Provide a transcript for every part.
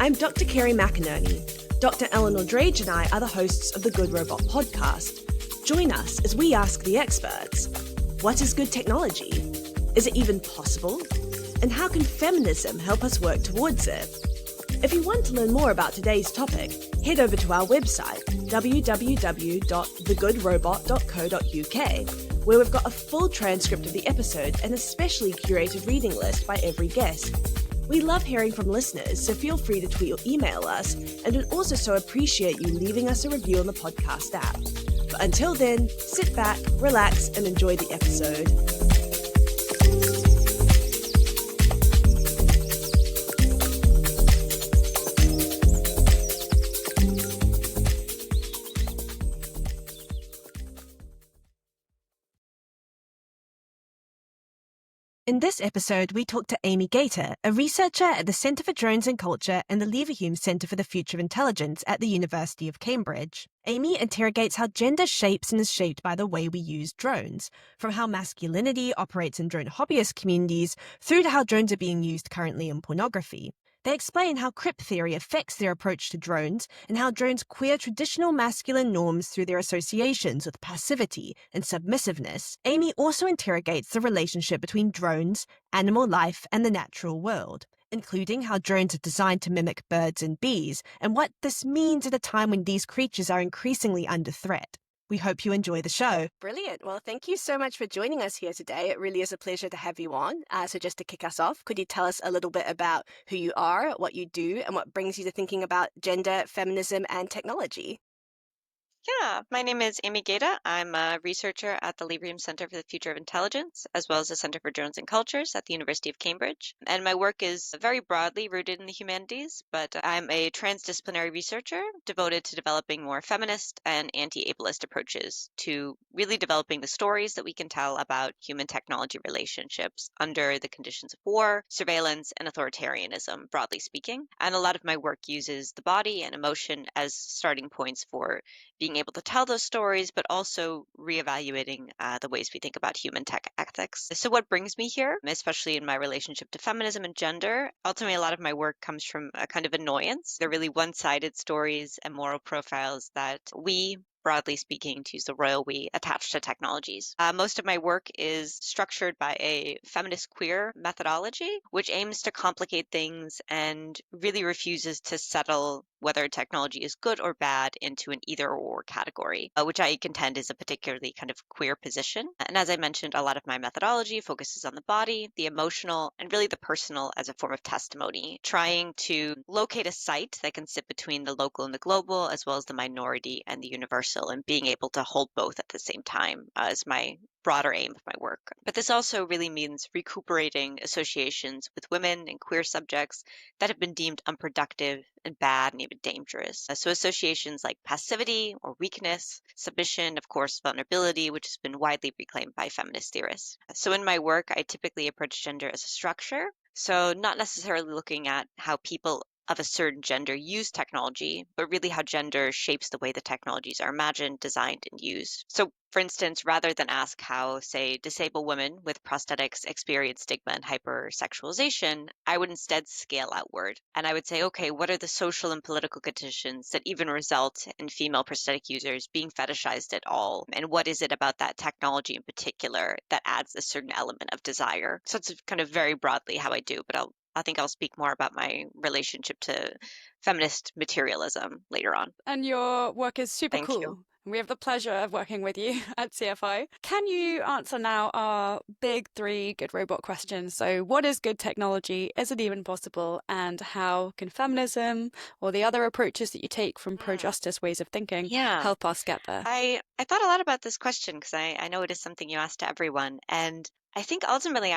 I'm Dr. Kerry McInerney. Dr. Eleanor Drage and I are the hosts of the Good Robot podcast. Join us as we ask the experts, what is good technology? Is it even possible? And how can feminism help us work towards it? If you want to learn more about today's topic, head over to our website, www.thegoodrobot.co.uk, where we've got a full transcript of the episode and a specially curated reading list by every guest. We love hearing from listeners, so feel free to tweet or email us, and would also so appreciate you leaving us a review on the podcast app. But until then, sit back, relax, and enjoy the episode. In this episode, we talk to Amy Gaeta, a researcher at the Centre for Drones and Culture and the Leverhulme Centre for the Future of Intelligence at the University of Cambridge. Amy interrogates how gender shapes and is shaped by the way we use drones, from how masculinity operates in drone hobbyist communities through to how drones are being used currently in pornography. They explain how crip theory affects their approach to drones and how drones queer traditional masculine norms through their associations with passivity and submissiveness. Amy also interrogates the relationship between drones, animal life, and the natural world, including how drones are designed to mimic birds and bees and what this means at a time when these creatures are increasingly under threat. We hope you enjoy the show. Brilliant. Well, thank you so much for joining us here today. It really is a pleasure to have you on. So just to kick us off, could you tell us a little bit about who you are, what you do, and what brings you to thinking about gender, feminism, and technology? Yeah, my name is Amy Gaeta. I'm a researcher at the Leverhulme Centre for the Future of Intelligence, as well as the Centre for Drones and Cultures at the University of Cambridge. And my work is very broadly rooted in the humanities, but I'm a transdisciplinary researcher devoted to developing more feminist and anti-ableist approaches to really developing the stories that we can tell about human-technology relationships under the conditions of war, surveillance, and authoritarianism, broadly speaking. And a lot of my work uses the body and emotion as starting points for being able to tell those stories, but also reevaluating the ways we think about human tech ethics. So what brings me here, especially in my relationship to feminism and gender, ultimately a lot of my work comes from a kind of annoyance. They're really one-sided stories and moral profiles that we, broadly speaking, to use the royal we, attached to technologies. Most of my work is structured by a feminist queer methodology, which aims to complicate things and really refuses to settle whether technology is good or bad into an either or category, which I contend is a particularly kind of queer position. And as I mentioned, a lot of my methodology focuses on the body, the emotional, and really the personal as a form of testimony, trying to locate a site that can sit between the local and the global, as well as the minority and the universal, and being able to hold both at the same time is my broader aim of my work. But this also really means recuperating associations with women and queer subjects that have been deemed unproductive and bad and even dangerous. So associations like passivity or weakness, submission, of course, vulnerability, which has been widely reclaimed by feminist theorists. So in my work, I typically approach gender as a structure. So not necessarily looking at how people of a certain gender use technology, but really how gender shapes the way the technologies are imagined, designed, and used. So, for instance, rather than ask how, say, disabled women with prosthetics experience stigma and hypersexualization, I would instead scale outward. And I would say, okay, what are the social and political conditions that even result in female prosthetic users being fetishized at all? And what is it about that technology in particular that adds a certain element of desire? So it's kind of very broadly how I do, but I think I'll speak more about my relationship to feminist materialism later on. And your work is super Thank cool. you. We have the pleasure of working with you at CFI. Can you answer now our big three good robot questions? So what is good technology? Is it even possible? And how can feminism or the other approaches that you take from pro-justice ways of thinking help us get there? I thought a lot about this question because I know it is something you ask to everyone. And I think ultimately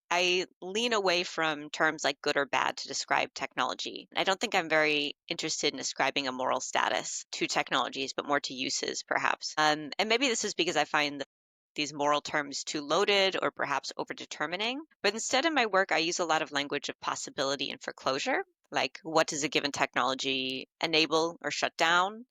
I lean away from terms like good or bad to describe technology. I don't think I'm very interested in ascribing a moral status to technologies, but more to uses, perhaps. And maybe this is because I find these moral terms too loaded or perhaps overdetermining. But instead in my work, I use a lot of language of possibility and foreclosure, like what does a given technology enable or shut down?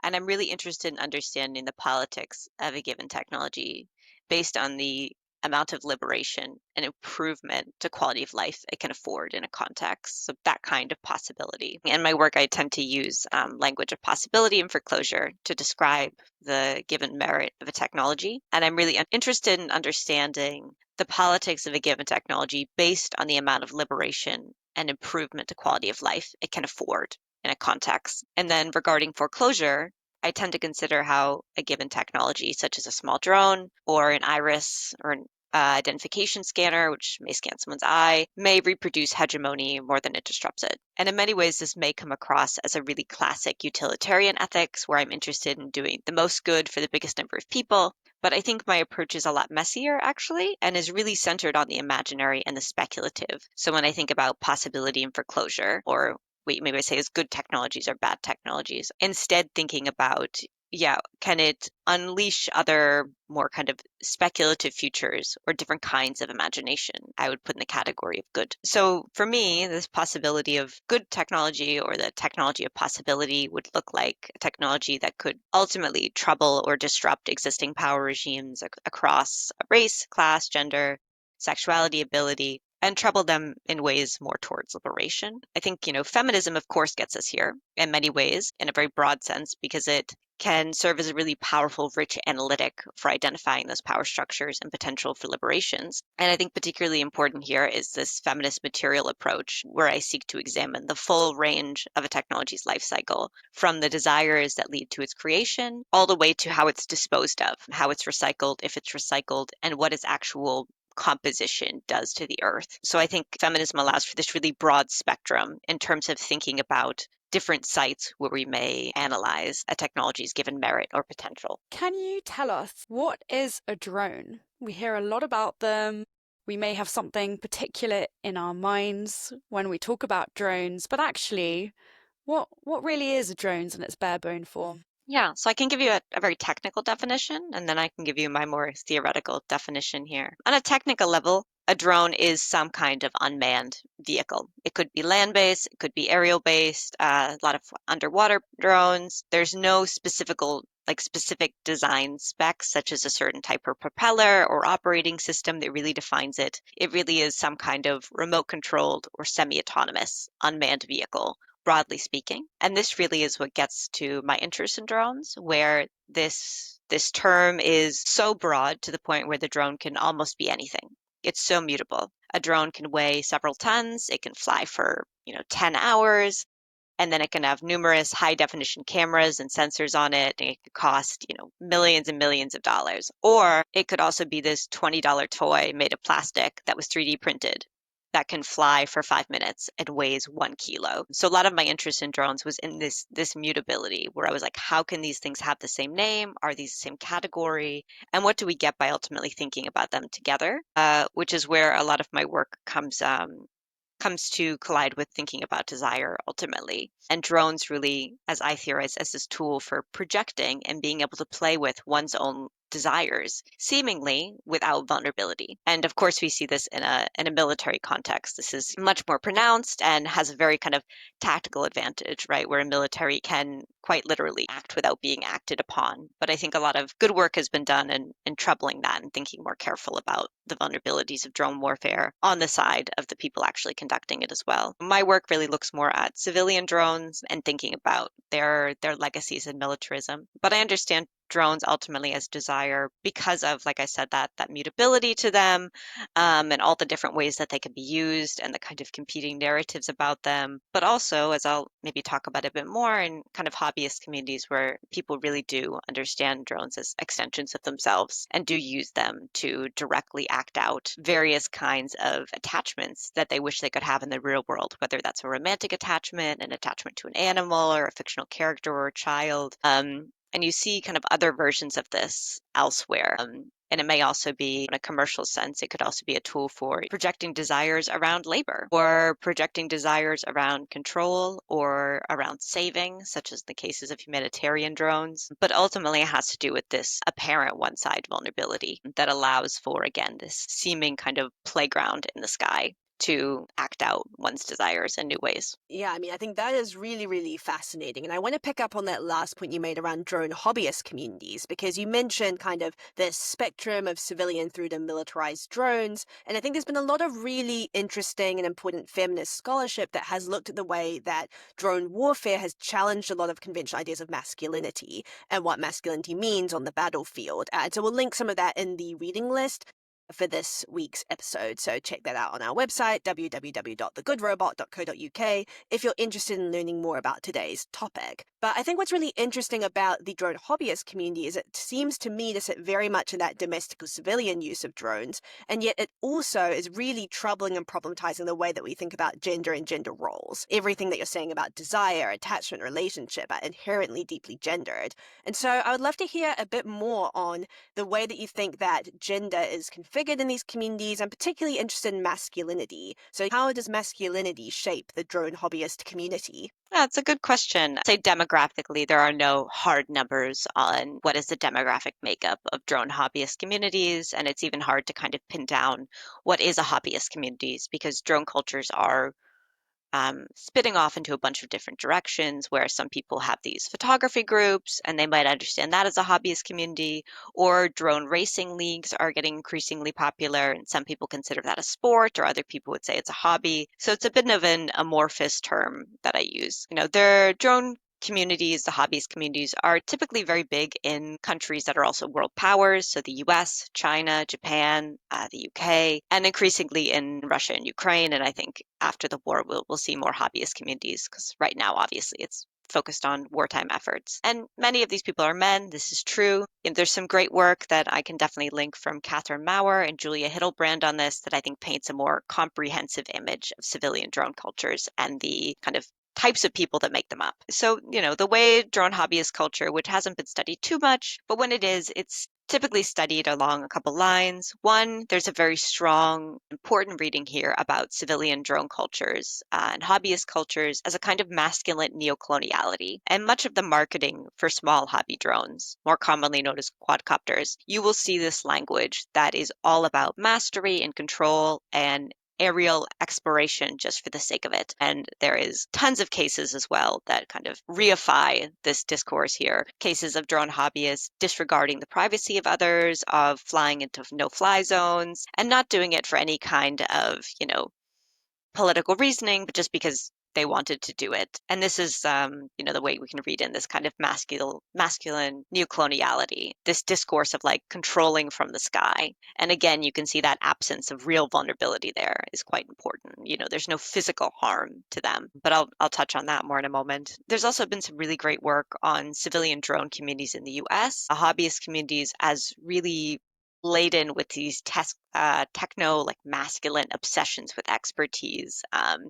And I'm really interested in understanding the politics of a given technology based on the amount of liberation and improvement to quality of life it can afford in a context. So that kind of possibility. In my work, I tend to use language of possibility and foreclosure to describe the given merit of a technology. And I'm really interested in understanding the politics of a given technology based on the amount of liberation and improvement to quality of life it can afford in a context. And then regarding foreclosure, I tend to consider how a given technology, such as a small drone or an iris or an identification scanner, which may scan someone's eye, may reproduce hegemony more than it disrupts it. And in many ways, this may come across as a really classic utilitarian ethics where I'm interested in doing the most good for the biggest number of people. But I think my approach is a lot messier, actually, and is really centered on the imaginary and the speculative. So when I think about possibility and foreclosure, or maybe I say is good technologies or bad technologies, instead thinking about, can it unleash other more kind of speculative futures or different kinds of imagination? I would put in the category of good. So for me, this possibility of good technology or the technology of possibility would look like a technology that could ultimately trouble or disrupt existing power regimes across race, class, gender, sexuality, ability, and trouble them in ways more towards liberation. I think, feminism, of course, gets us here in many ways, in a very broad sense, because it can serve as a really powerful, rich analytic for identifying those power structures and potential for liberations. And I think particularly important here is this feminist material approach, where I seek to examine the full range of a technology's life cycle, from the desires that lead to its creation, all the way to how it's disposed of, how it's recycled, if it's recycled, and what its actual composition does to the earth. So I think feminism allows for this really broad spectrum in terms of thinking about different sites where we may analyze a technology's given merit or potential. Can you tell us, what is a drone? We hear a lot about them. We may have something particular in our minds when we talk about drones, but actually, what really is a drone in its bare bone form? Yeah, so I can give you a very technical definition, and then I can give you my more theoretical definition here. On a technical level, a drone is some kind of unmanned vehicle. It could be land-based, it could be aerial-based, a lot of underwater drones. There's no specific design specs, such as a certain type of propeller or operating system that really defines it. It really is some kind of remote controlled or semi-autonomous unmanned vehicle, broadly speaking. And this really is what gets to my interest in drones, where this term is so broad to the point where the drone can almost be anything. It's so mutable. A drone can weigh several tons, it can fly for, 10 hours, and then it can have numerous high definition cameras and sensors on it, and it could cost, millions and millions of dollars. Or it could also be this $20 toy made of plastic that was 3D printed that can fly for 5 minutes and weighs 1 kilo. So a lot of my interest in drones was in this mutability, where I was like, how can these things have the same name? Are these the same category? And what do we get by ultimately thinking about them together? Which is where a lot of my work comes to collide with thinking about desire ultimately. And drones really, as I theorize, as this tool for projecting and being able to play with one's own desires, seemingly without vulnerability. And of course, we see this in a military context. This is much more pronounced and has a very kind of tactical advantage, right? Where a military can quite literally act without being acted upon. But I think a lot of good work has been done in troubling that and thinking more careful about the vulnerabilities of drone warfare on the side of the people actually conducting it as well. My work really looks more at civilian drones and thinking about their legacies in militarism. But I understand drones ultimately as desire because of, like I said, that mutability to them, and all the different ways that they can be used and the kind of competing narratives about them. But also, as I'll maybe talk about a bit more, in kind of hobbyist communities where people really do understand drones as extensions of themselves and do use them to directly act out various kinds of attachments that they wish they could have in the real world, whether that's a romantic attachment, an attachment to an animal or a fictional character or a child. And you see kind of other versions of this elsewhere. And it may also be, in a commercial sense, it could also be a tool for projecting desires around labor or projecting desires around control or around saving, such as the cases of humanitarian drones. But ultimately, it has to do with this apparent one-side vulnerability that allows for, again, this seeming kind of playground in the sky to act out one's desires in new ways. Yeah, I mean, I think that is really, really fascinating. And I want to pick up on that last point you made around drone hobbyist communities, because you mentioned kind of the spectrum of civilian through to militarized drones. And I think there's been a lot of really interesting and important feminist scholarship that has looked at the way that drone warfare has challenged a lot of conventional ideas of masculinity and what masculinity means on the battlefield. And so we'll link some of that in the reading list for this week's episode. So check that out on our website, www.thegoodrobot.co.uk, if you're interested in learning more about today's topic. But I think what's really interesting about the drone hobbyist community is it seems to me to sit very much in that domestic or civilian use of drones, and yet it also is really troubling and problematizing the way that we think about gender and gender roles. Everything that you're saying about desire, attachment, relationship are inherently deeply gendered. And so I would love to hear a bit more on the way that you think that gender is configured in these communities. I'm particularly interested in masculinity. So how does masculinity shape the drone hobbyist community? Yeah, it's a good question. I'd say demographically, there are no hard numbers on what is the demographic makeup of drone hobbyist communities, and it's even hard to kind of pin down what is a hobbyist communities because drone cultures are spitting off into a bunch of different directions where some people have these photography groups and they might understand that as a hobbyist community, or drone racing leagues are getting increasingly popular and some people consider that a sport or other people would say it's a hobby. So it's a bit of an amorphous term that I use. Their drone communities, the hobbyist communities, are typically very big in countries that are also world powers. So the US, China, Japan, the UK, and increasingly in Russia and Ukraine. And I think after the war, we'll see more hobbyist communities because right now, obviously, it's focused on wartime efforts. And many of these people are men. This is true. And there's some great work that I can definitely link from Catherine Maurer and Julia Hiddlebrand on this that I think paints a more comprehensive image of civilian drone cultures and the kind of types of people that make them up. So, the way drone hobbyist culture, which hasn't been studied too much, but when it is, it's typically studied along a couple lines. One, there's a very strong, important reading here about civilian drone cultures and hobbyist cultures as a kind of masculine neocoloniality. And much of the marketing for small hobby drones, more commonly known as quadcopters, you will see this language that is all about mastery and control and aerial exploration just for the sake of it. And there is tons of cases as well that kind of reify this discourse here. Cases of drone hobbyists disregarding the privacy of others, of flying into no-fly zones, and not doing it for any kind of, political reasoning, but just because they wanted to do it. And this is, the way we can read in this kind of masculine neocoloniality, this discourse of like controlling from the sky. And again, you can see that absence of real vulnerability there is quite important. There's no physical harm to them, but I'll touch on that more in a moment. There's also been some really great work on civilian drone communities in the US, hobbyist communities as really laden with these techno like masculine obsessions with expertise,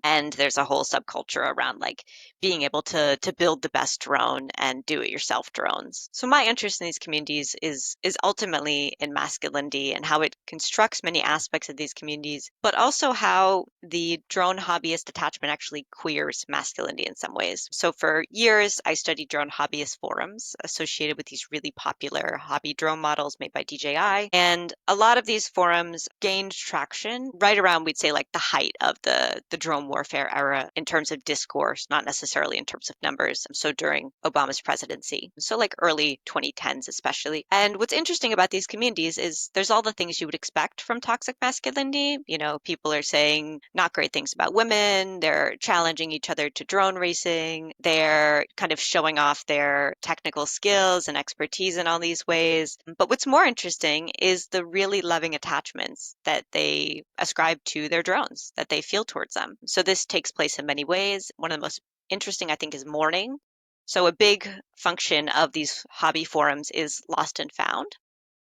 and there's a whole subculture around like being able to build the best drone and do it yourself drones. So my interest in these communities is ultimately in masculinity and how it constructs many aspects of these communities, but also how the drone hobbyist attachment actually queers masculinity in some ways. So for years I studied drone hobbyist forums associated with these really popular hobby drone models made by DJI, and a lot of these forums gained traction right around, we'd say, like the height of the drone warfare era in terms of discourse, not necessarily in terms of numbers. So during Obama's presidency, so like early 2010s especially. And what's interesting about these communities is there's all the things you would expect from toxic masculinity. People are saying not great things about women. They're challenging each other to drone racing. They're kind of showing off their technical skills and expertise in all these ways. But what's more interesting is the really loving attachments that they ascribe to their drones, that they feel towards them. So this takes place in many ways. One of the most interesting, I think, is mourning. So a big function of these hobby forums is lost and found.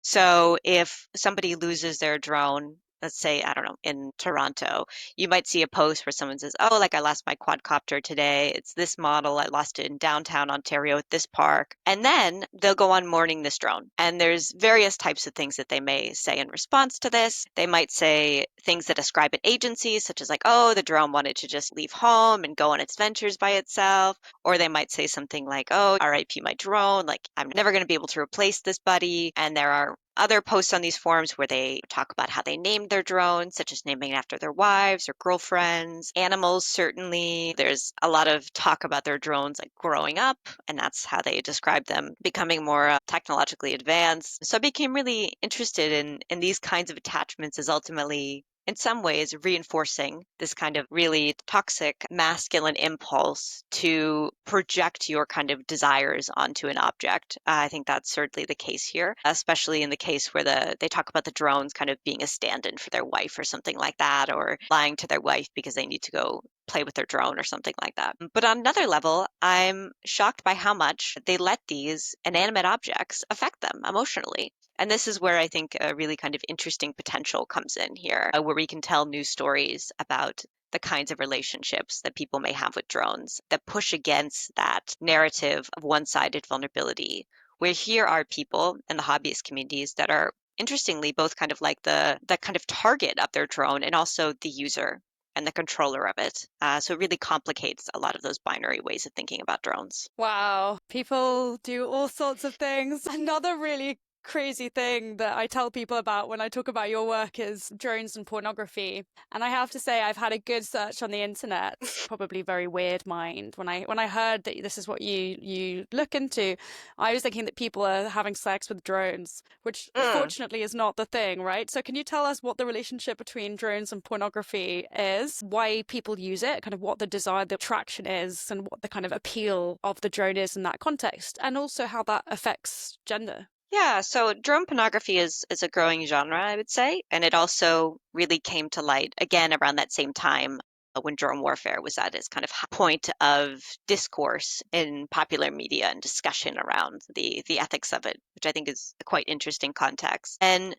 So if somebody loses their drone, let's say, I don't know, in Toronto, you might see a post where someone says, oh, like I lost my quadcopter today. It's this model. I lost it in downtown Ontario at this park. And then they'll go on mourning this drone. And there's various types of things that they may say in response to this. They might say things that ascribe an agency, such as like, oh, the drone wanted to just leave home and go on its ventures by itself. Or they might say something like, oh, RIP my drone. Like, I'm never going to be able to replace this buddy. And there are other posts on these forums where they talk about how they named their drones, such as naming it after their wives or girlfriends. Animals, certainly. There's a lot of talk about their drones like growing up, and that's how they describe them becoming more technologically advanced. So I became really interested in these kinds of attachments as ultimately in some ways reinforcing this kind of really toxic masculine impulse to project your kind of desires onto an object. I think that's certainly the case here, especially in the case where they talk about the drones kind of being a stand-in for their wife or something like that, or lying to their wife because they need to go play with their drone or something like that. But on another level, I'm shocked by how much they let these inanimate objects affect them emotionally. And this is where I think a really kind of interesting potential comes in here, where we can tell new stories about the kinds of relationships that people may have with drones that push against that narrative of one-sided vulnerability, where here are people in the hobbyist communities that are interestingly both kind of like the kind of target of their drone and also the user and the controller of it. So it really complicates a lot of those binary ways of thinking about drones. Wow, people do all sorts of things. Another really crazy thing that I tell people about when I talk about your work is drones and pornography. And I have to say I've had a good search on the internet, probably very weird mind. When I heard that this is what you look into, I was thinking that people are having sex with drones, which fortunately is not the thing, right? So can you tell us what the relationship between drones and pornography is, why people use it, kind of what the desire, the attraction is, and what the kind of appeal of the drone is in that context, and also how that affects gender? Yeah, so drone pornography is a growing genre, I would say, and it also really came to light again around that same time when drone warfare was at its kind of point of discourse in popular media and discussion around the ethics of it, which I think is a quite interesting context. And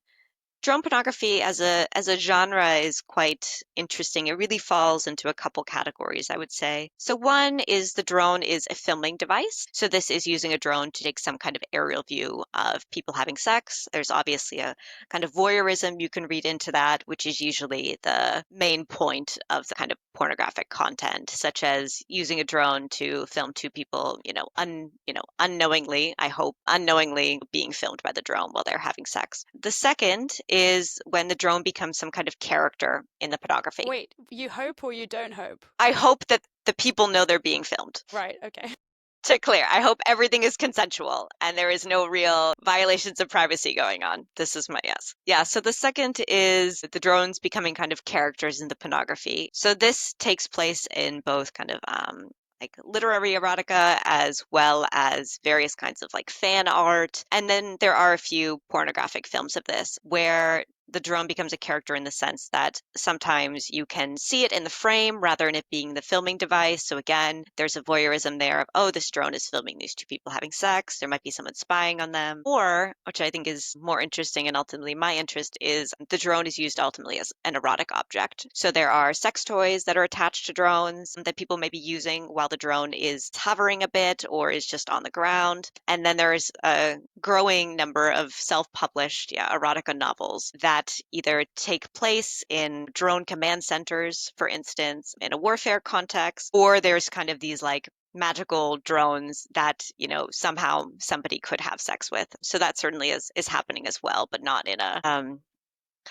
drone pornography as a genre is quite interesting. It really falls into a couple categories, I would say. So one is the drone is a filming device. So this is using a drone to take some kind of aerial view of people having sex. There's obviously a kind of voyeurism you can read into that, which is usually the main point of the kind of pornographic content, such as using a drone to film two people, unknowingly, I hope, unknowingly being filmed by the drone while they're having sex. The second is when the drone becomes some kind of character in the pornography. Wait, you hope or you don't hope? I hope that the people know they're being filmed. Right, okay. To clear, I hope everything is consensual and there is no real violations of privacy going on. This is my yes. Yeah, so the second is the drones becoming kind of characters in the pornography. So this takes place in both kind of like literary erotica as well as various kinds of like fan art. And then there are a few pornographic films of this where the drone becomes a character in the sense that sometimes you can see it in the frame rather than it being the filming device. So again, there's a voyeurism there of, oh, this drone is filming these two people having sex. There might be someone spying on them. Or, which I think is more interesting and ultimately my interest, is the drone is used ultimately as an erotic object. So there are sex toys that are attached to drones that people may be using while the drone is hovering a bit or is just on the ground. And then there's a growing number of self-published erotica novels that either take place in drone command centers, for instance, in a warfare context, or there's kind of these like magical drones that, somehow somebody could have sex with. So that certainly is happening as well, but not in a kind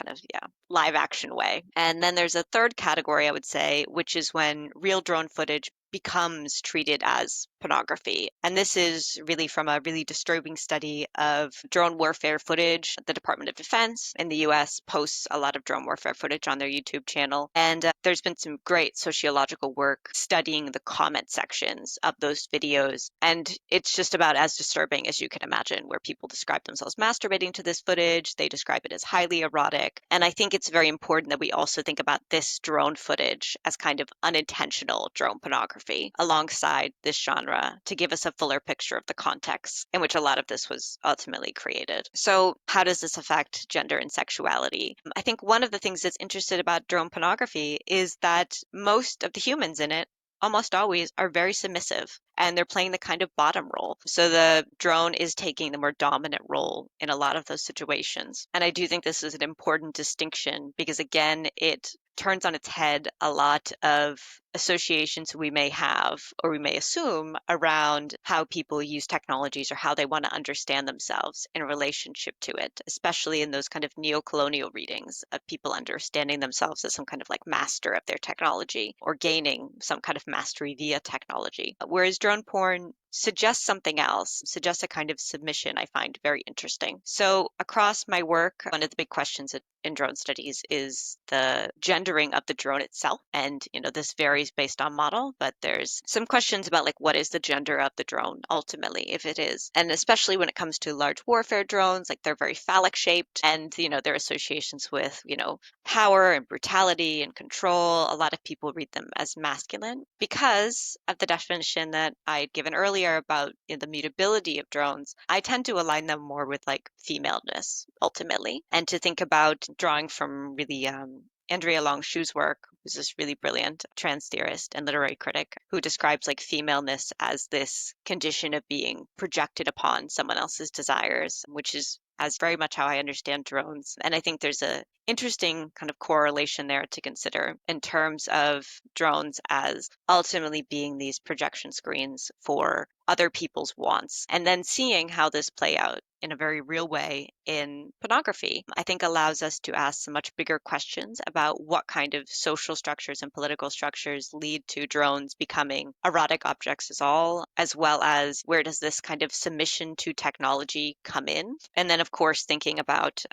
of live action way. And then there's a third category, I would say, which is when real drone footage becomes treated as pornography. And this is really from a really disturbing study of drone warfare footage. The Department of Defense in the US posts a lot of drone warfare footage on their YouTube channel. And there's been some great sociological work studying the comment sections of those videos. And it's just about as disturbing as you can imagine, where people describe themselves masturbating to this footage. They describe it as highly erotic. And I think it's very important that we also think about this drone footage as kind of unintentional drone pornography alongside this genre to give us a fuller picture of the context in which a lot of this was ultimately created. So how does this affect gender and sexuality? I think one of the things that's interesting about drone pornography is that most of the humans in it almost always are very submissive and they're playing the kind of bottom role. So the drone is taking the more dominant role in a lot of those situations. And I do think this is an important distinction because again, it turns on its head a lot of associations we may have or we may assume around how people use technologies or how they want to understand themselves in relationship to it, especially in those kind of neo-colonial readings of people understanding themselves as some kind of like master of their technology or gaining some kind of mastery via technology. Whereas drone porn suggests something else, suggests a kind of submission I find very interesting. So across my work, one of the big questions in drone studies is the gendering of the drone itself. And, this varies based on model, but there's some questions about like what is the gender of the drone ultimately, if it is. And especially when it comes to large warfare drones, like they're very phallic shaped and, their associations with, power and brutality and control. A lot of people read them as masculine because of the definition that I had given earlier about the mutability of drones. I tend to align them more with like femaleness ultimately, and to think about drawing from really Andrea Longshoe's work, who's this really brilliant trans theorist and literary critic who describes like femaleness as this condition of being projected upon someone else's desires, which is as very much how I understand drones. And I think there's a interesting kind of correlation there to consider in terms of drones as ultimately being these projection screens for other people's wants, and then seeing how this play out in a very real way in pornography, I think allows us to ask some much bigger questions about what kind of social structures and political structures lead to drones becoming erotic objects as well as where does this kind of submission to technology come in? And then, of course, thinking about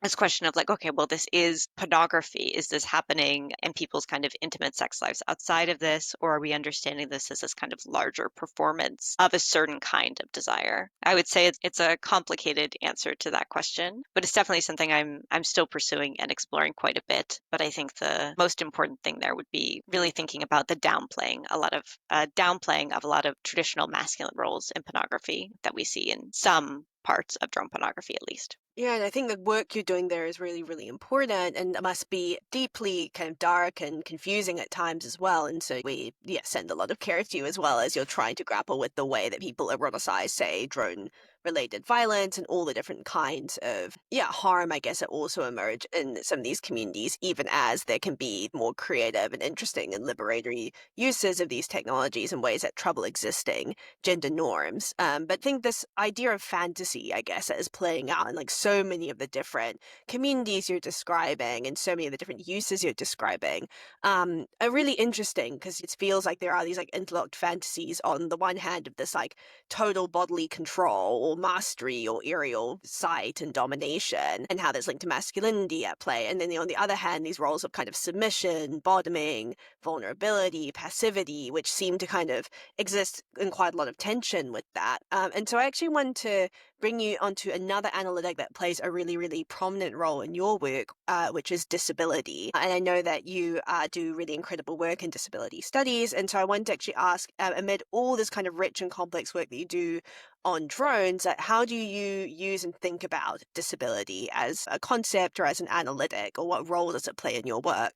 this question of like, okay, well, this is pornography. Is this happening in people's kind of intimate sex lives outside of this, or are we understanding this as this kind of larger performance of a certain kind of desire? I would say it's a complicated answer to that question, but it's definitely something I'm still pursuing and exploring quite a bit. But I think the most important thing there would be really thinking about the downplaying of a lot of traditional masculine roles in pornography that we see in some parts of drone pornography, at least. Yeah, and I think the work you're doing there is really, really important and it must be deeply kind of dark and confusing at times as well. And so we, send a lot of care to you as well as you're trying to grapple with the way that people eroticize, say, drone related violence and all the different kinds of harm I guess that also emerge in some of these communities, even as there can be more creative and interesting and liberatory uses of these technologies in ways that trouble existing gender norms. But I think this idea of fantasy, I guess, that is playing out in like so many of the different communities you're describing and so many of the different uses you're describing are really interesting because it feels like there are these like interlocked fantasies on the one hand of this like total bodily control or mastery or aerial sight and domination and how there's linked to masculinity at play. And then on the other hand, these roles of kind of submission, bottoming, vulnerability, passivity, which seem to kind of exist in quite a lot of tension with that. And so I actually want to bring you onto another analytic that plays a really, really prominent role in your work, which is disability. And I know that you do really incredible work in disability studies. And so I want to actually ask, amid all this kind of rich and complex work that you do on drones, how do you use and think about disability as a concept or as an analytic, or what role does it play in your work?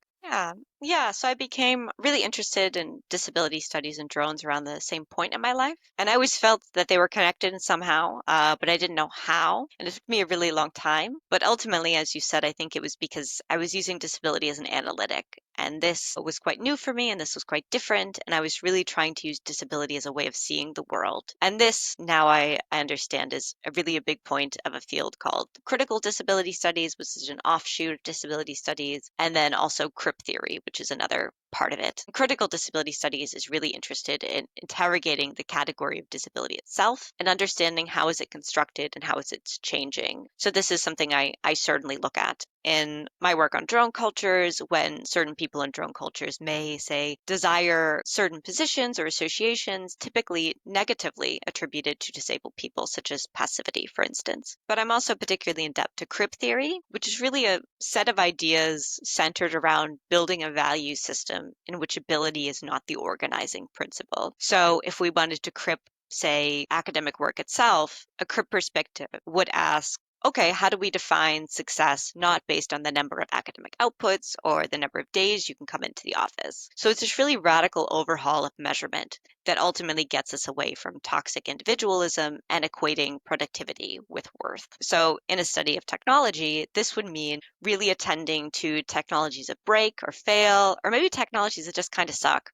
Yeah. So I became really interested in disability studies and drones around the same point in my life. And I always felt that they were connected somehow, but I didn't know how. And it took me a really long time. But ultimately, as you said, I think it was because I was using disability as an analytic. And this was quite new for me, and this was quite different. And I was really trying to use disability as a way of seeing the world. And this, now I understand, is really a big point of a field called critical disability studies, which is an offshoot of disability studies, and then also crip theory, which is another part of it. Critical disability studies is really interested in interrogating the category of disability itself and understanding how is it constructed and how is it changing. So this is something I certainly look at in my work on drone cultures, when certain people in drone cultures may, say, desire certain positions or associations, typically negatively attributed to disabled people, such as passivity, for instance. But I'm also particularly in depth to crip theory, which is really a set of ideas centered around building a value system in which ability is not the organizing principle. So if we wanted to crip, say, academic work itself, a crip perspective would ask, okay, how do we define success not based on the number of academic outputs or the number of days you can come into the office? So it's this really radical overhaul of measurement that ultimately gets us away from toxic individualism and equating productivity with worth. So in a study of technology, this would mean really attending to technologies that break or fail, or maybe technologies that just kind of suck,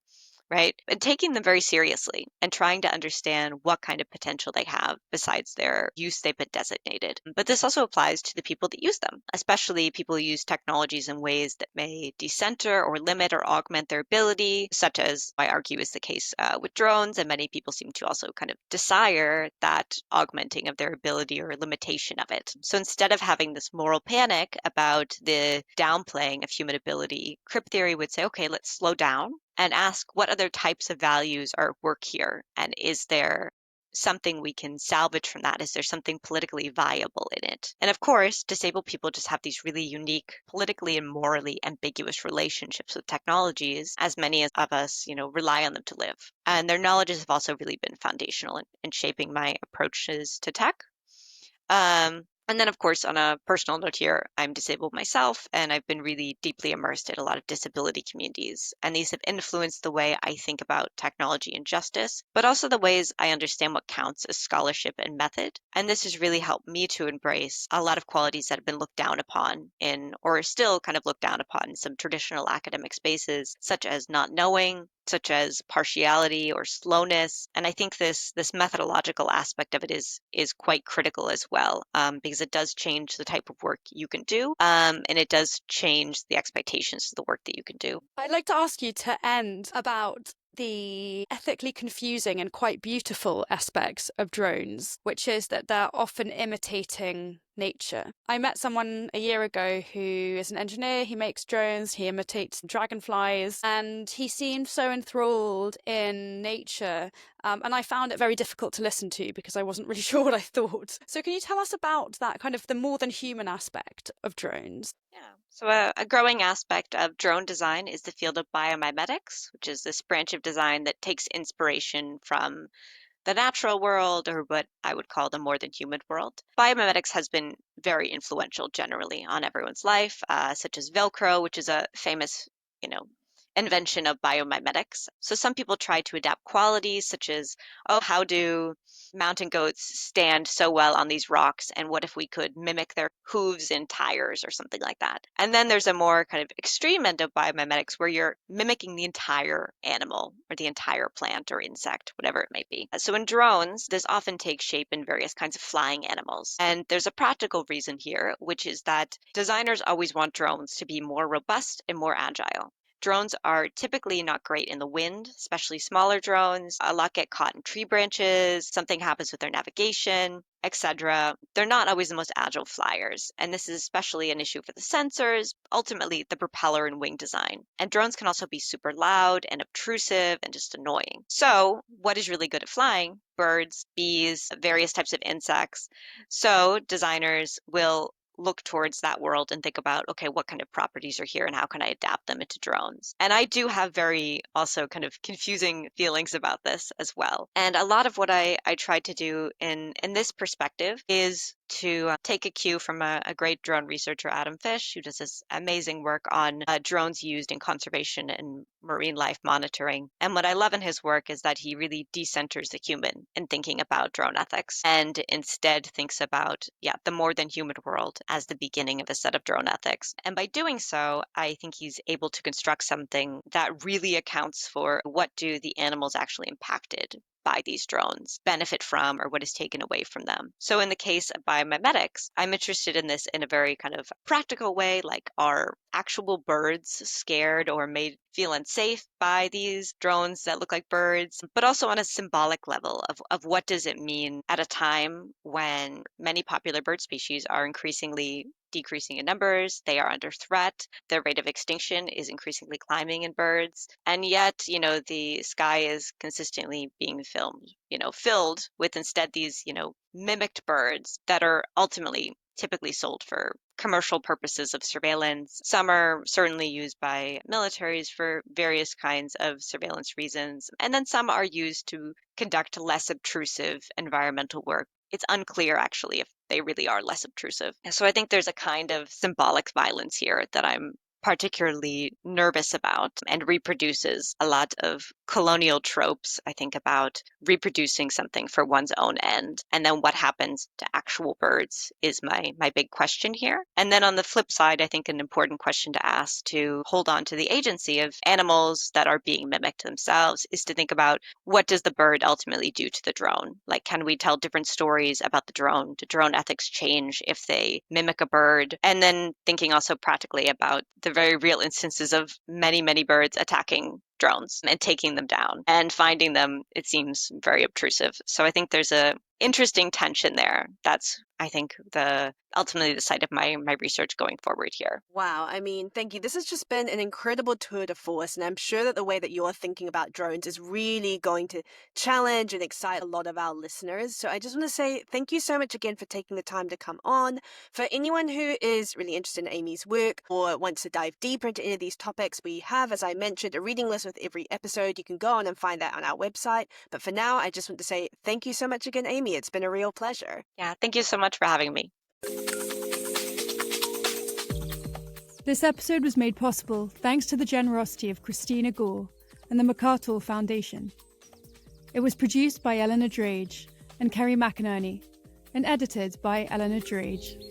right? And taking them very seriously and trying to understand what kind of potential they have besides their use they've been designated. But this also applies to the people that use them, especially people who use technologies in ways that may decenter or limit or augment their ability, such as I argue is the case with drones. And many people seem to also kind of desire that augmenting of their ability or limitation of it. So instead of having this moral panic about the downplaying of human ability, crip theory would say, okay, let's slow down and ask what other types of values are at work here, and is there something we can salvage from that? Is there something politically viable in it? And of course, disabled people just have these really unique, politically and morally ambiguous relationships with technologies, as many of us, rely on them to live. And their knowledges have also really been foundational in shaping my approaches to tech. And then, of course, on a personal note here, I'm disabled myself, and I've been really deeply immersed in a lot of disability communities. And these have influenced the way I think about technology and justice, but also the ways I understand what counts as scholarship and method. And this has really helped me to embrace a lot of qualities that have been looked down upon in, or are still kind of looked down upon in some traditional academic spaces, such as not knowing, such as partiality or slowness. And I think this methodological aspect of it is quite critical as well, because it does change the type of work you can do, and it does change the expectations of the work that you can do. I'd like to ask you to end about the ethically confusing and quite beautiful aspects of drones, which is that they're often imitating nature. I met someone a year ago who is an engineer. He makes drones, he imitates dragonflies, and he seemed so enthralled in nature. And I found it very difficult to listen to because I wasn't really sure what I thought. So can you tell us about that kind of the more than human aspect of drones? Yeah. So a growing aspect of drone design is the field of biomimetics, which is this branch of design that takes inspiration from the natural world, or what I would call the more than human world. Biomimetics has been very influential generally on everyone's life, such as Velcro, which is a famous, you know, invention of biomimetics. So some people try to adapt qualities such as, oh, how do mountain goats stand so well on these rocks? And what if we could mimic their hooves in tires or something like that? And then there's a more kind of extreme end of biomimetics where you're mimicking the entire animal or the entire plant or insect, whatever it may be. So in drones, this often takes shape in various kinds of flying animals. And there's a practical reason here, which is that designers always want drones to be more robust and more agile. Drones are typically not great in the wind, especially smaller drones. A lot get caught in tree branches, something happens with their navigation, etc. They're not always the most agile flyers, and this is especially an issue for the sensors, ultimately the propeller and wing design. And drones can also be super loud and obtrusive and just annoying. So what is really good at flying? Birds, bees, various types of insects. So designers will look towards that world and think about, okay, what kind of properties are here and how can I adapt them into drones? And I do have very also kind of confusing feelings about this as well. And a lot of what I tried to do in this perspective is to take a cue from a great drone researcher, Adam Fish, who does this amazing work on drones used in conservation and marine life monitoring. And what I love in his work is that he really decenters the human in thinking about drone ethics and instead thinks about, the more than human world as the beginning of a set of drone ethics. And by doing so, I think he's able to construct something that really accounts for what do the animals actually impacted by these drones benefit from, or what is taken away from them. So in the case of biomimetics, I'm interested in this in a very kind of practical way, like are actual birds scared or made feel unsafe by these drones that look like birds, but also on a symbolic level of what does it mean at a time when many popular bird species are increasingly decreasing in numbers, they are under threat, their rate of extinction is increasingly climbing in birds, and yet, the sky is consistently being filled with instead these, mimicked birds that are ultimately typically sold for commercial purposes of surveillance. Some are certainly used by militaries for various kinds of surveillance reasons, and then some are used to conduct less obtrusive environmental work it's unclear actually if they really are less obtrusive. And so I think there's a kind of symbolic violence here that I'm particularly nervous about and reproduces a lot of colonial tropes. I think about reproducing something for one's own end. And then what happens to actual birds is my big question here. And then on the flip side, I think an important question to ask to hold on to the agency of animals that are being mimicked themselves is to think about, what does the bird ultimately do to the drone? Like, can we tell different stories about the drone? Do drone ethics change if they mimic a bird? And then thinking also practically about the very real instances of many, many birds attacking drones and taking them down and finding them, it seems very obtrusive. So I think there's a interesting tension there. That's, I think, ultimately the site of my research going forward here. Wow, I mean, thank you. This has just been an incredible tour de force, and I'm sure that the way that you're thinking about drones is really going to challenge and excite a lot of our listeners. So I just want to say thank you so much again for taking the time to come on. For anyone who is really interested in Amy's work or wants to dive deeper into any of these topics, we have, as I mentioned, a reading list with every episode. You can go on and find that on our website. But for now, I just want to say thank you so much again, Amy. It's been a real pleasure. Yeah, thank you so much for having me. This episode was made possible thanks to the generosity of Christina Gore and the MacArthur Foundation. It was produced by Eleanor Drage and Kerry McInerney and edited by Eleanor Drage.